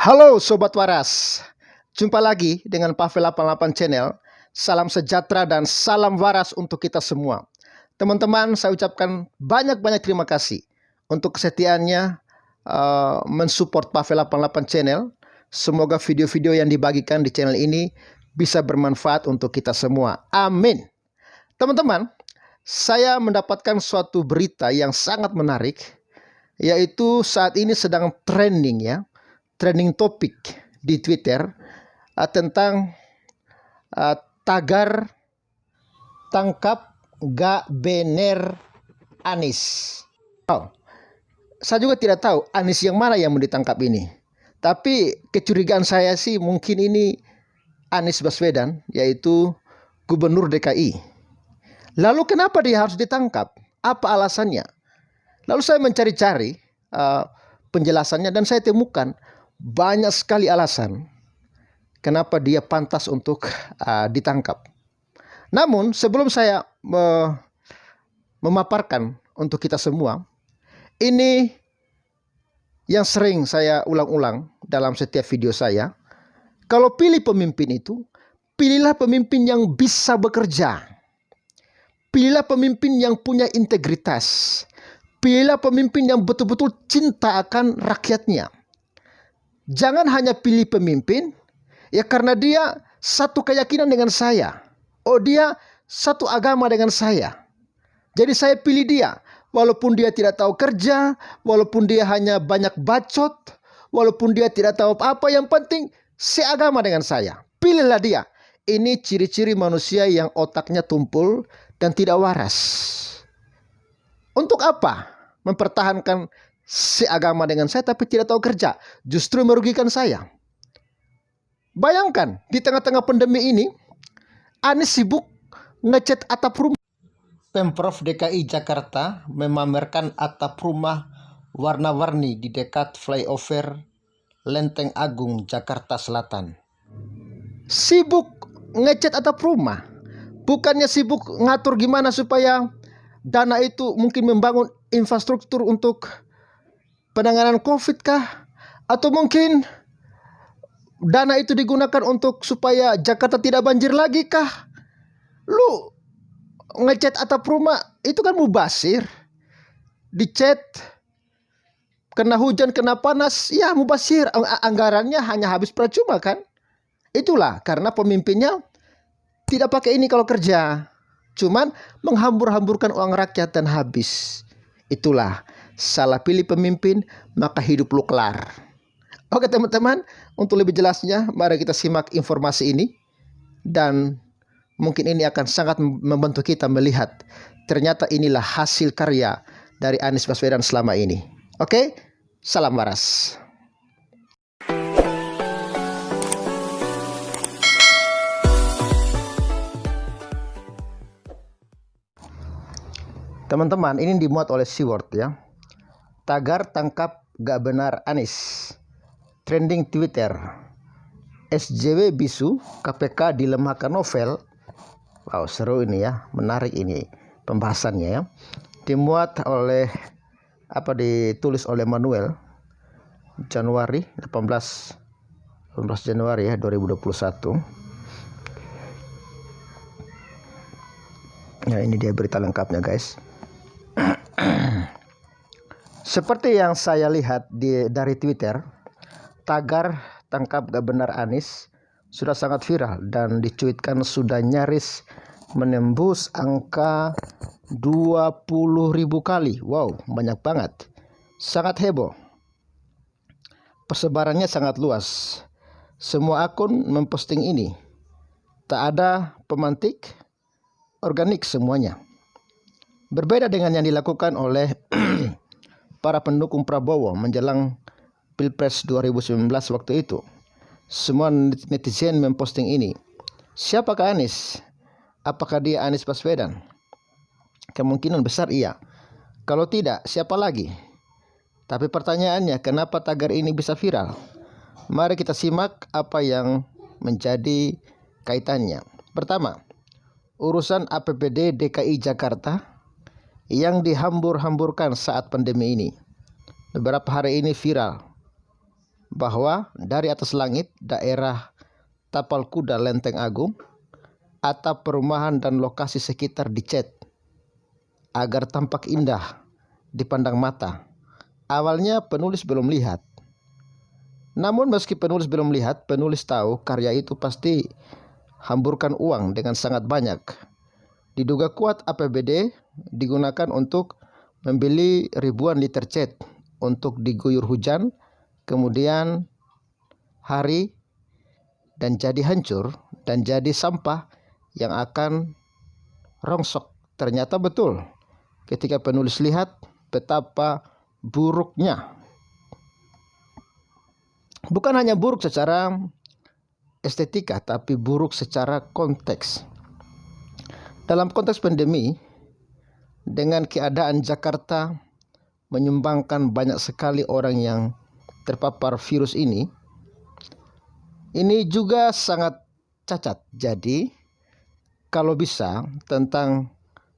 Halo Sobat Waras, jumpa lagi dengan Pavel 88 Channel. Salam sejahtera dan salam waras untuk kita semua. Teman-teman, saya ucapkan banyak-banyak terima kasih untuk kesetiaannya mensupport Pavel 88 Channel. Semoga video-video yang dibagikan di channel ini bisa bermanfaat untuk kita semua. Amin. Teman-teman, saya mendapatkan suatu berita yang sangat menarik, yaitu saat ini sedang trending topik di Twitter tentang tagar tangkap gak bener Anies. Saya juga tidak tahu Anies yang mana yang mau ditangkap ini. Tapi kecurigaan saya sih mungkin ini Anies Baswedan, yaitu Gubernur DKI. Lalu kenapa dia harus ditangkap? Apa alasannya? Lalu saya mencari-cari penjelasannya dan saya temukan banyak sekali alasan kenapa dia pantas untuk ditangkap. Namun sebelum saya memaparkan untuk kita semua, ini yang sering saya ulang-ulang dalam setiap video saya. Kalau pilih pemimpin itu, pilihlah pemimpin yang bisa bekerja. Pilihlah pemimpin yang punya integritas. Pilihlah pemimpin yang betul-betul cinta akan rakyatnya. Jangan hanya pilih pemimpin ya karena dia satu keyakinan dengan saya. Oh, dia satu agama dengan saya. Jadi saya pilih dia. Walaupun dia tidak tahu kerja, walaupun dia hanya banyak bacot, walaupun dia tidak tahu apa, yang penting seagama dengan saya. Pilihlah dia. Ini ciri-ciri manusia yang otaknya tumpul dan tidak waras. Untuk apa mempertahankan seagama dengan saya tapi tidak tahu kerja? Justru merugikan saya. Bayangkan di tengah-tengah pandemi ini Anies sibuk ngecat atap rumah. Pemprov DKI Jakarta memamerkan atap rumah warna-warni di dekat flyover Lenteng Agung, Jakarta Selatan. Sibuk ngecat atap rumah, bukannya sibuk ngatur gimana supaya dana itu mungkin membangun infrastruktur untuk penanganan COVID kah? Atau mungkin dana itu digunakan untuk supaya Jakarta tidak banjir lagi kah? Lu ngecat atap rumah itu kan mubazir. Dicat kena hujan, kena panas, ya mubazir. Anggarannya hanya habis percuma kan? Itulah karena pemimpinnya tidak pakai ini kalau kerja. Cuman menghambur-hamburkan uang rakyat dan habis. Itulah salah pilih pemimpin, maka hidup lu kelar. Oke teman-teman, untuk lebih jelasnya mari kita simak informasi ini. Dan mungkin ini akan sangat membantu kita melihat ternyata inilah hasil karya dari Anies Baswedan selama ini. Oke, salam waras. Teman-teman, ini dimuat oleh SeaWorld ya. Tagar tangkap gak benar Anies. Trending Twitter. SJW bisu, KPK dilemahkan novel. Wow, seru ini ya, menarik ini pembahasannya ya. Dimuat oleh ditulis oleh Manuel Januari 18 Januari ya 2021. Ya, ini dia berita lengkapnya guys. Seperti yang saya lihat dari Twitter, tagar tangkap gak benar Anies sudah sangat viral dan dicuitkan sudah nyaris menembus angka 20.000 kali. Wow, banyak banget. Sangat heboh. Persebarannya sangat luas. Semua akun memposting ini. Tak ada pemantik, organik semuanya. Berbeda dengan yang dilakukan oleh para pendukung Prabowo menjelang Pilpres 2019 waktu itu. Semua netizen memposting ini. Siapakah Anies? Apakah dia Anies Baswedan? Kemungkinan besar iya. Kalau tidak, siapa lagi? Tapi pertanyaannya, kenapa tagar ini bisa viral? Mari kita simak apa yang menjadi kaitannya. Pertama, urusan APBD DKI Jakarta yang dihambur-hamburkan saat pandemi ini. Beberapa hari ini viral. bahwa dari atas langit daerah Tapal Kuda Lenteng Agung, atap perumahan dan lokasi sekitar dicat agar tampak indah dipandang mata. Awalnya penulis belum lihat. Namun meski penulis belum lihat, penulis tahu karya itu pasti hamburkan uang dengan sangat banyak. Diduga kuat APBD digunakan untuk membeli ribuan liter cat untuk diguyur hujan, kemudian hari dan jadi hancur dan jadi sampah yang akan rongsok. Ternyata betul. Ketika penulis lihat betapa buruknya. Bukan hanya buruk secara estetika, tapi buruk secara konteks. Dalam konteks pandemi, dengan keadaan Jakarta menyumbangkan banyak sekali orang yang terpapar virus ini juga sangat cacat. Jadi, kalau bisa tentang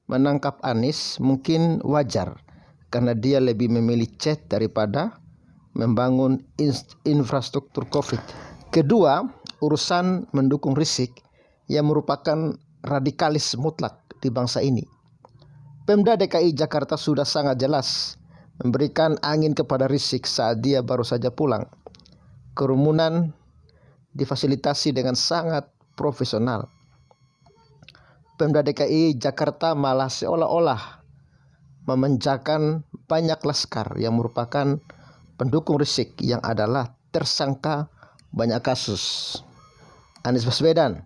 menangkap Anies mungkin wajar karena dia lebih memilih cat daripada membangun infrastruktur COVID. Kedua, urusan mendukung Rizik yang merupakan radikalis mutlak di bangsa ini. Pemda DKI Jakarta sudah sangat jelas memberikan angin kepada Rizik saat dia baru saja pulang. Kerumunan difasilitasi dengan sangat profesional. Pemda DKI Jakarta malah seolah-olah memanjakan banyak laskar yang merupakan pendukung Rizik yang adalah tersangka banyak kasus. Anies Baswedan,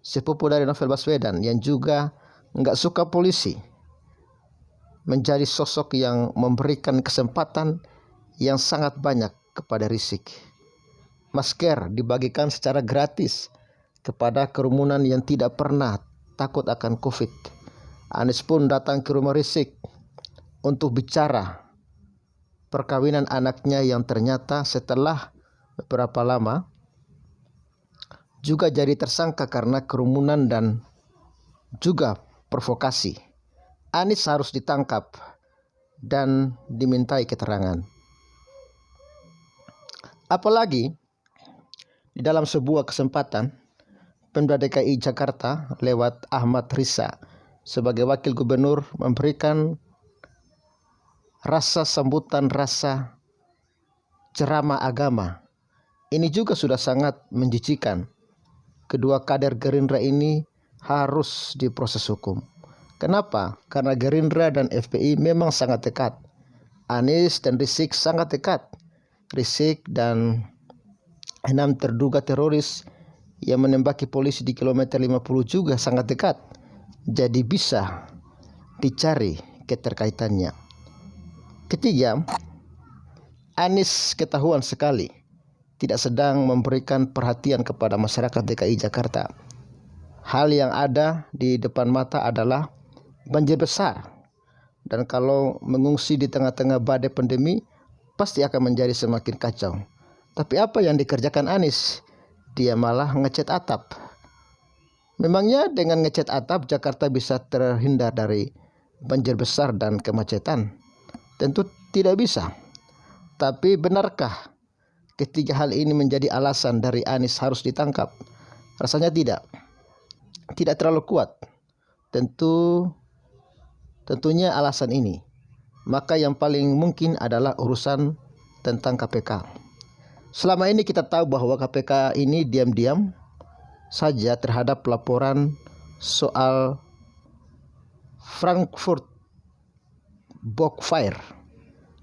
sepupu dari Novel Baswedan yang juga nggak suka polisi, menjadi sosok yang memberikan kesempatan yang sangat banyak kepada Rizik. Masker dibagikan secara gratis kepada kerumunan yang tidak pernah takut akan COVID. Anies pun datang ke rumah Rizik untuk bicara perkawinan anaknya yang ternyata setelah beberapa lama juga jadi tersangka karena kerumunan dan juga provokasi. Anies harus ditangkap dan dimintai keterangan. Apalagi di dalam sebuah kesempatan Pemda DKI Jakarta lewat Ahmad Riza sebagai wakil gubernur memberikan rasa sambutan, rasa ceramah agama. Ini juga sudah sangat menjijikan. Kedua kader Gerindra ini harus diproses hukum. Kenapa? Karena Gerindra dan FPI memang sangat dekat. Anies dan Rizik sangat dekat. Rizik dan 6 terduga teroris yang menembaki polisi di kilometer 50 juga sangat dekat. Jadi bisa dicari keterkaitannya. Ketiga, Anies ketahuan sekali tidak sedang memberikan perhatian kepada masyarakat DKI Jakarta. Hal yang ada di depan mata adalah banjir besar. Dan kalau mengungsi di tengah-tengah badai pandemi, pasti akan menjadi semakin kacau. Tapi apa yang dikerjakan Anies? Dia malah ngecat atap. Memangnya dengan ngecat atap Jakarta bisa terhindar dari banjir besar dan kemacetan? Tentu tidak bisa. Tapi benarkah ketiga hal ini menjadi alasan dari Anies harus ditangkap? Rasanya tidak. Tidak terlalu kuat. Tentunya alasan ini. Maka yang paling mungkin adalah urusan tentang KPK. Selama ini kita tahu bahwa KPK ini diam-diam saja terhadap laporan soal Frankfurt Book Fair.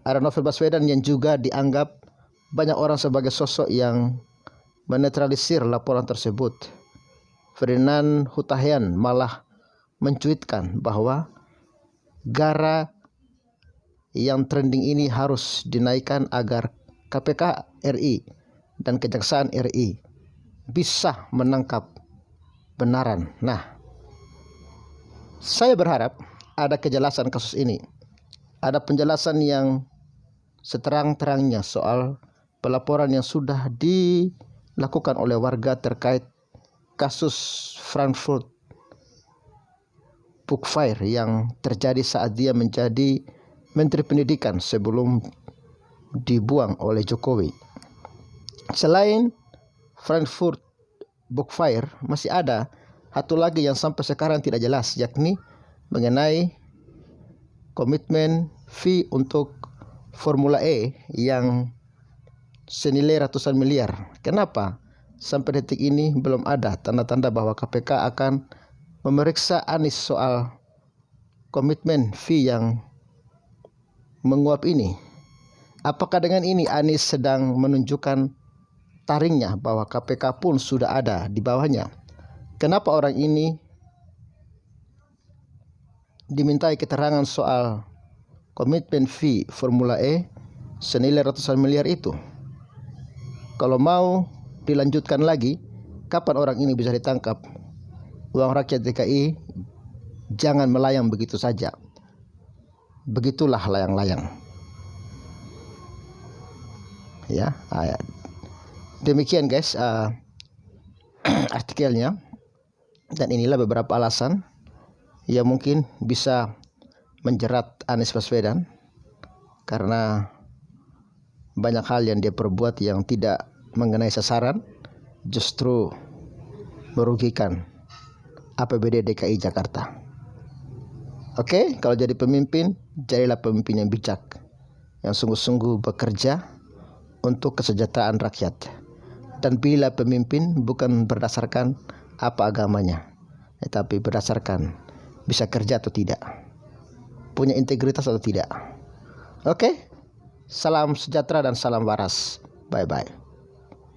Ada Novel Baswedan yang juga dianggap banyak orang sebagai sosok yang menetralisir laporan tersebut. Ferdinand Hutahian malah mencuitkan bahwa gara yang trending ini harus dinaikkan agar KPK RI dan Kejaksaan RI bisa menangkap benaran. Nah, saya berharap ada kejelasan kasus ini. Ada penjelasan yang seterang-terangnya soal pelaporan yang sudah dilakukan oleh warga terkait kasus Frankfurt Book Fair yang terjadi saat dia menjadi Menteri Pendidikan sebelum dibuang oleh Jokowi. Selain Frankfurt Book Fair, masih ada satu lagi yang sampai sekarang tidak jelas, yakni mengenai komitmen fee untuk Formula E yang senilai ratusan miliar. Kenapa sampai detik ini belum ada tanda-tanda bahwa KPK akan memeriksa Anies soal komitmen fee yang menguap ini? Apakah dengan ini Anies sedang menunjukkan taringnya bahwa KPK pun sudah ada di bawahnya? Kenapa orang ini dimintai keterangan soal komitmen fee Formula E senilai ratusan miliar itu? Kalau mau dilanjutkan lagi, kapan orang ini bisa ditangkap? Uang rakyat DKI jangan melayang begitu saja. Begitulah layang-layang. Ya, demikian guys artikelnya, dan inilah beberapa alasan yang mungkin bisa menjerat Anies Baswedan karena banyak hal yang dia perbuat yang tidak mengenai sasaran, justru merugikan APBD DKI Jakarta. Oke, kalau jadi pemimpin, jadilah pemimpin yang bijak, yang sungguh-sungguh bekerja untuk kesejahteraan rakyat. Dan pilihlah pemimpin bukan berdasarkan apa agamanya, tetapi berdasarkan bisa kerja atau tidak, punya integritas atau tidak. Oke, salam sejahtera dan salam waras. Bye-bye.